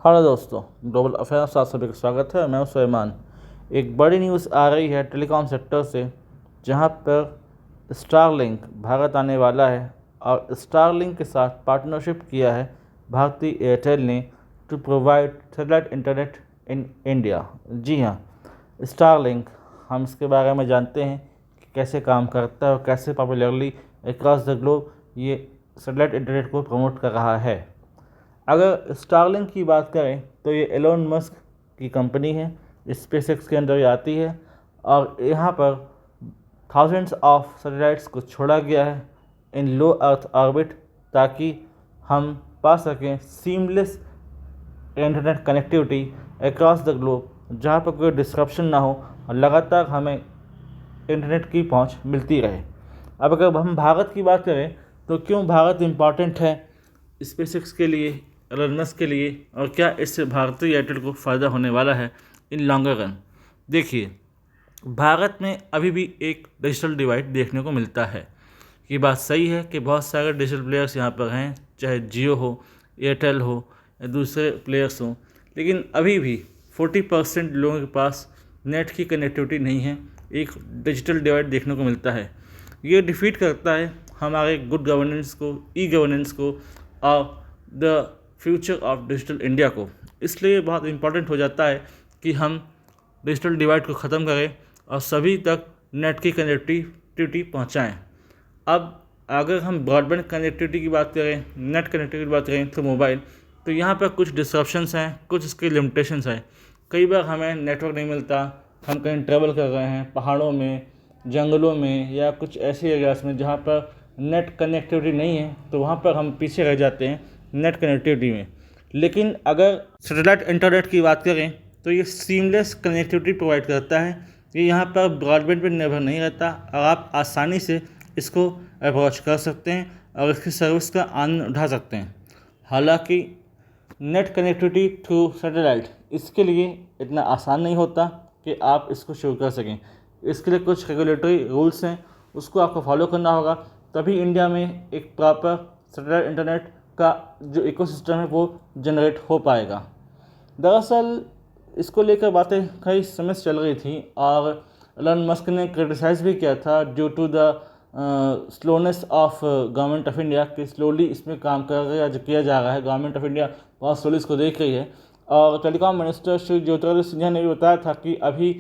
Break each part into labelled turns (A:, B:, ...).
A: Hello दोस्तों, global affairs आप सभी का स्वागत है। मैं हूं सुलेमान। एक बड़ी न्यूज़ आ रही है टेलीकॉम सेक्टर से, जहां पर स्टारलिंक भारत आने वाला है और स्टारलिंक के साथ पार्टनरशिप किया है भारतीय एयरटेल ने to provide satellite internet in India. जी हाँ, स्टारलिंक, हम इसके बारे में जानते हैं कि कैसे काम करता है और कैसे पॉपुलरली अक्रॉस द ग्लोब ये सैटेलाइट इंटरनेट को प्रमोट कर रहा है। अगर स्टारलिंक की बात करें तो ये एलोन मस्क की कंपनी है, स्पेसएक्स के अंदर ये आती है और यहाँ पर थाउजेंड्स ऑफ सैटेलाइट्स को छोड़ा गया है इन लो अर्थ ऑर्बिट, ताकि हम पा सकें seamless internet connectivity across the globe, जहाँ पर कोई डिस्रप्शन ना हो और लगातार हमें इंटरनेट की पहुँच मिलती रहे। अब अगर हम भारत की बात करें तो क्यों भारत इम्पॉर्टेंट है स्पेसएक्स के लिए, एलोन मस्क के लिए, और क्या इससे भारतीय एयरटेल को फ़ायदा होने वाला है इन लॉन्गर रन। देखिए, भारत में अभी भी एक डिजिटल डिवाइड देखने को मिलता है। ये बात सही है कि बहुत सारे डिजिटल प्लेयर्स यहाँ पर हैं, चाहे जियो हो, एयरटेल हो या दूसरे प्लेयर्स हों, लेकिन अभी भी 40% लोगों के पास नेट की कनेक्टिविटी नहीं है। एक डिजिटल डिवाइड देखने को मिलता है। ये डिफीट करता है हमारे गुड गवर्नेंस को, ई गवर्नेंस को और the future of digital India को। इसलिए बहुत इम्पॉर्टेंट हो जाता है कि हम डिजिटल डिवाइड को ख़त्म करें और सभी तक नेट की कनेक्टिविटी पहुंचाएं। अब अगर हम ब्रॉडबैंड कनेक्टिविटी की बात करें, नेट कनेक्टिविटी की बात करें तो मोबाइल, तो यहाँ पर कुछ डिस्ट्रप्शंस हैं, कुछ इसकी लिमिटेशंस हैं। कई बार हमें नेटवर्क नहीं मिलता, हम कहीं ट्रैवल कर रहे हैं पहाड़ों में, जंगलों में या कुछ ऐसे एरियाज में जहाँ पर नेट कनेक्टिविटी नहीं है, तो वहाँ पर हम पीछे रह जाते हैं नेट कनेक्टिविटी में। लेकिन अगर सैटेलाइट इंटरनेट की बात करें तो ये सीमलेस कनेक्टिविटी प्रोवाइड करता है। ये यहाँ पर ब्रॉडबैंड पर निर्भर नहीं रहता और आप आसानी से इसको अप्रोच कर सकते हैं और इसकी सर्विस का आनंद उठा सकते हैं। हालांकि नेट कनेक्टिविटी थ्रू सैटेलाइट इसके लिए इतना आसान नहीं होता कि आप इसको शुरू कर सकें। इसके लिए कुछ रेगुलेटरी रूल्स हैं, उसको आपको फॉलो करना होगा, तभी इंडिया में एक प्रॉपर सैटेलाइट इंटरनेट का जो इकोसिस्टम है वो जनरेट हो पाएगा। दरअसल इसको लेकर बातें कई समय से चल रही थी और एलन मस्क ने क्रिटिसाइज़ भी किया था due to the slowness of government of India, कि स्लोली इसमें काम किया जा रहा है। गवर्नमेंट ऑफ इंडिया बहुत स्लोली इसको देख रही है और टेलीकॉम मिनिस्टर श्री ज्योतिरादित्य सिंधिया ने भी बताया था कि अभी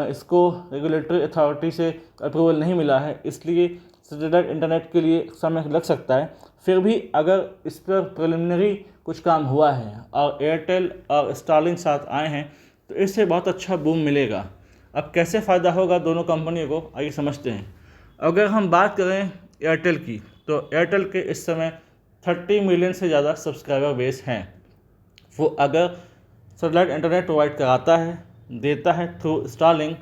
A: इसको रेगुलेटरी अथॉरिटी से अप्रूवल नहीं मिला है, इसलिए सैटेलाइट इंटरनेट के लिए समय लग सकता है। फिर भी अगर इस पर प्रिलिमिनरी कुछ काम हुआ है और एयरटेल और स्टारलिंक साथ आए हैं तो इससे बहुत अच्छा बूम मिलेगा। अब कैसे फ़ायदा होगा दोनों कंपनियों को, आइए समझते हैं। अगर हम बात करें एयरटेल की, तो एयरटेल के इस समय 30 मिलियन से ज़्यादा सब्सक्राइबर बेस हैं। वो अगर सैटेलाइट इंटरनेट प्रोवाइड कराता है, देता है थ्रू स्टारलिंक,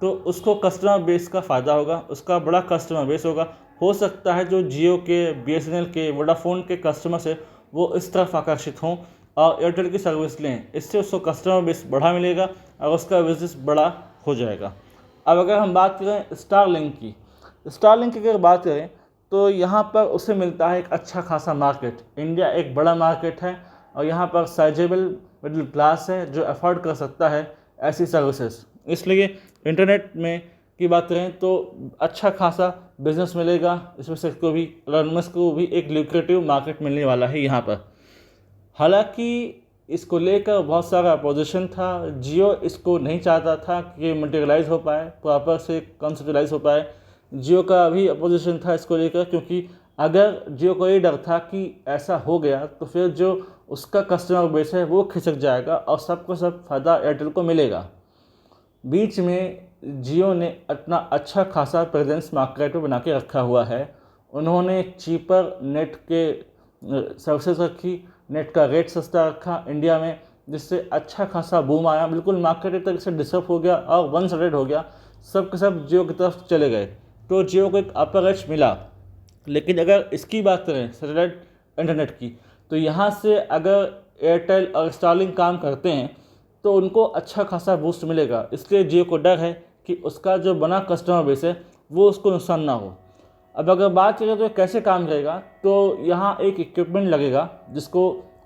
A: तो उसको कस्टमर बेस का फ़ायदा होगा, उसका बड़ा कस्टमर बेस होगा। हो सकता है जो जियो के, बीएसएनएल के, वोडाफोन के कस्टमर्स है वो इस तरफ आकर्षित हों और एयरटेल की सर्विस लें। इससे उसको कस्टमर बेस बड़ा मिलेगा और उसका बिजनेस बड़ा हो जाएगा। अब अगर हम बात करें स्टारलिंक की, स्टारलिंक की अगर बात करें तो यहाँ पर उसे मिलता है एक अच्छा खासा मार्केट। इंडिया एक बड़ा मार्केट है और यहाँ पर साइजेबल मिडिल क्लास है जो अफोर्ड कर सकता है ऐसी सर्विसेज। इसलिए इंटरनेट में की बात करें तो अच्छा खासा बिजनेस मिलेगा। इसमें से को भी, एलन मस्क को भी एक ल्यूक्रेटिव मार्केट मिलने वाला है यहाँ पर। हालांकि इसको लेकर बहुत सारा अपोजिशन था। जियो इसको नहीं चाहता था कि मटेरियलाइज हो पाए, प्रॉपर से कंसेप्चुलाइज हो पाए। जियो का भी अपोजिशन था इसको लेकर, क्योंकि अगर जियो को ये डर था कि ऐसा हो गया तो फिर जो उसका कस्टमर बेस है वो खिसक जाएगा और सबको सब फ़ायदा एयरटेल को मिलेगा। बीच में जियो ने अपना अच्छा खासा प्रेजेंस मार्केट में बना के रखा हुआ है। उन्होंने चीपर नेट के सर्विसेज रखी, नेट का रेट सस्ता रखा इंडिया में, जिससे अच्छा खासा बूम आया। बिल्कुल मार्केट एक तरीके से डिस्टर्ब हो गया और वन साइडेड हो गया, सब के सब जियो की तरफ चले गए, तो जियो को एक अपर एज मिला। लेकिन अगर इसकी बात करें सैटेलाइट इंटरनेट की, तो यहाँ से अगर एयरटेल और स्टारलिंक काम करते हैं तो उनको अच्छा खासा बूस्ट मिलेगा। इसलिए जियो को डर है कि उसका जो बना कस्टमर बेस है वो उसको नुकसान ना हो। अब अगर बात करें तो कैसे काम करेगा, तो यहाँ एक इक्विपमेंट लगेगा जिसको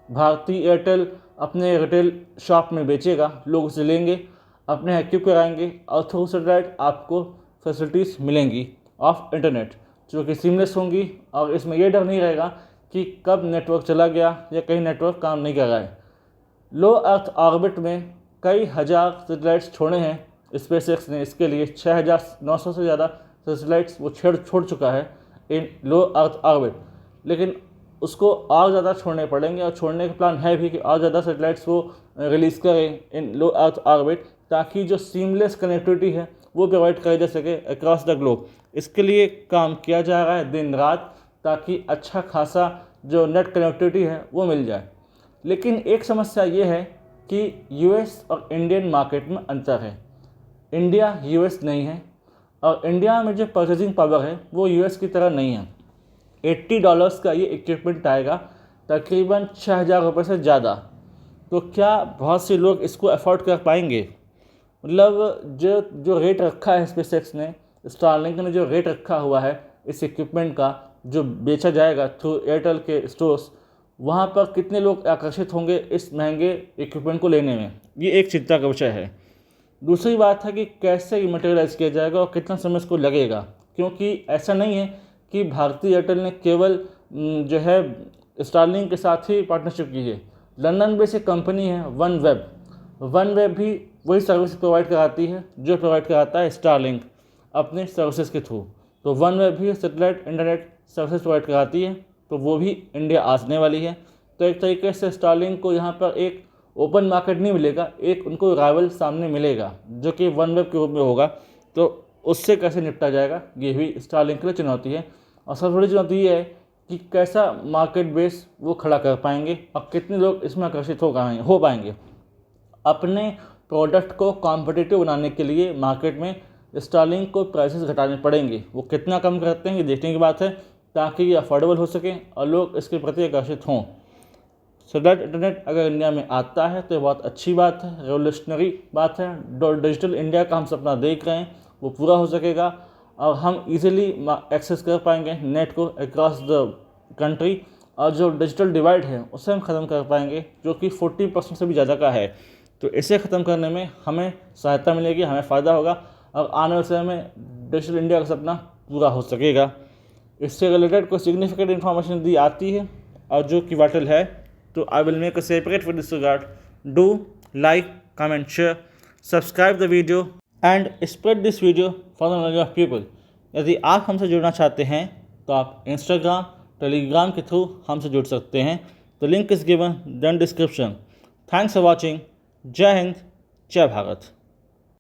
A: भारती एयरटेल अपने रिटेल शॉप में बेचेगा, लोग उसे लेंगे, अपने एक्टिव कराएंगे और थ्रू सैटेलाइट आपको फैसिलिटीज़ मिलेंगी ऑफ इंटरनेट जो कि सीमलेस होंगी। और इसमें ये डर नहीं रहेगा कि कब नेटवर्क चला गया या कहीं नेटवर्क काम नहीं कर रहा है। लो अर्थ ऑर्बिट में कई हज़ार सैटेलाइट्स छोड़े हैं स्पेसएक्स ने, इसके लिए 6,900 से ज़्यादा सैटेलाइट्स वो छोड़ चुका है इन लो अर्थ ऑर्बिट। लेकिन उसको और ज़्यादा छोड़ने पड़ेंगे और छोड़ने का प्लान है भी कि और ज़्यादा सैटेलाइट्स वो रिलीज़ करें इन लो अर्थ ऑर्बिट, ताकि जो सीमलेस कनेक्टिविटी है वो प्रोवाइड करी जा सके अक्रॉस द ग्लोब। इसके लिए काम किया जा रहा है दिन रात, ताकि अच्छा खासा जो नेट कनेक्टिविटी है वो मिल जाए। लेकिन एक समस्या ये है कि यूएस और इंडियन मार्केट में अंतर है। इंडिया यूएस नहीं है और इंडिया में जो परचेजिंग पावर है वो यूएस की तरह नहीं है। $80 का ये इक्विपमेंट आएगा, तकरीबन 6,000 रुपये से ज़्यादा। तो क्या बहुत से लोग इसको अफोर्ड कर पाएंगे? मतलब जो रेट रखा है स्पेसएक्स ने, स्टारलिंक ने जो रेट रखा हुआ है इस इक्विपमेंट का जो बेचा जाएगा थ्रू एयरटेल के स्टोर्स, वहाँ पर कितने लोग आकर्षित होंगे इस महंगे इक्विपमेंट को लेने में, ये एक चिंता का विषय है। दूसरी बात है कि कैसे ये मटेरियलाइज़ किया जाएगा और कितना समय इसको लगेगा, क्योंकि ऐसा नहीं है कि भारतीय एयरटेल ने केवल जो है स्टारलिंक के साथ ही पार्टनरशिप की है। लंदन बेस्ड एक कंपनी है वन वेब भी वही सर्विस प्रोवाइड कराती है जो प्रोवाइड कराता है स्टारलिंक अपने सर्विसेज के थ्रू। तो वन वेब भी सैटेलाइट इंटरनेट सर्विसेज प्रोवाइड कराती है, तो वो भी इंडिया आने वाली है। तो एक तरीके से स्टारलिंक को यहाँ पर एक ओपन मार्केट नहीं मिलेगा, एक उनको राइवल सामने मिलेगा जो कि वन वेब के रूप में होगा। तो उससे कैसे निपटा जाएगा, ये भी स्टारलिंक के लिए चुनौती है। और सबसे बड़ी चुनौती ये है कि कैसा मार्केट बेस वो खड़ा कर पाएंगे और कितने लोग इसमें आकर्षित हो पाएंगे। अपने प्रोडक्ट को कॉम्पिटिटिव बनाने के लिए मार्केट में स्टारलिंक को प्राइसेस घटाने पड़ेंगे। वो कितना कम करते हैं ये देखने की बात है, ताकि ये अफोर्डेबल हो सके और लोग इसके प्रति आकर्षित हों। सैटेलाइट इंटरनेट अगर इंडिया में आता है तो बहुत अच्छी बात है, रेवोल्यूशनरी बात है। डिजिटल इंडिया का हम सपना देख रहे हैं वो पूरा हो सकेगा और हम इजीली एक्सेस कर पाएंगे नेट को अक्रॉस द कंट्री। और जो डिजिटल डिवाइड है उसे हम ख़त्म कर पाएंगे जो कि 40% से भी ज़्यादा का है। तो इसे ख़त्म करने में हमें सहायता मिलेगी, हमें फ़ायदा होगा और आने वाले समय में डिजिटल इंडिया का सपना पूरा हो सकेगा। इससे रिलेटेड कोई सिग्निफिकेंट इन्फॉर्मेशन यदि आती है और जो कि वाइटल है तो I will make a separate with this regard. Do like, comment, share, subscribe the video and spread this video for the knowledge of people. यदि आप हमसे जुड़ना चाहते हैं तो आप इंस्टाग्राम, टेलीग्राम के थ्रू हमसे जुड़ सकते हैं। The link is given in description. Thanks for watching. जय हिंद, जय भारत।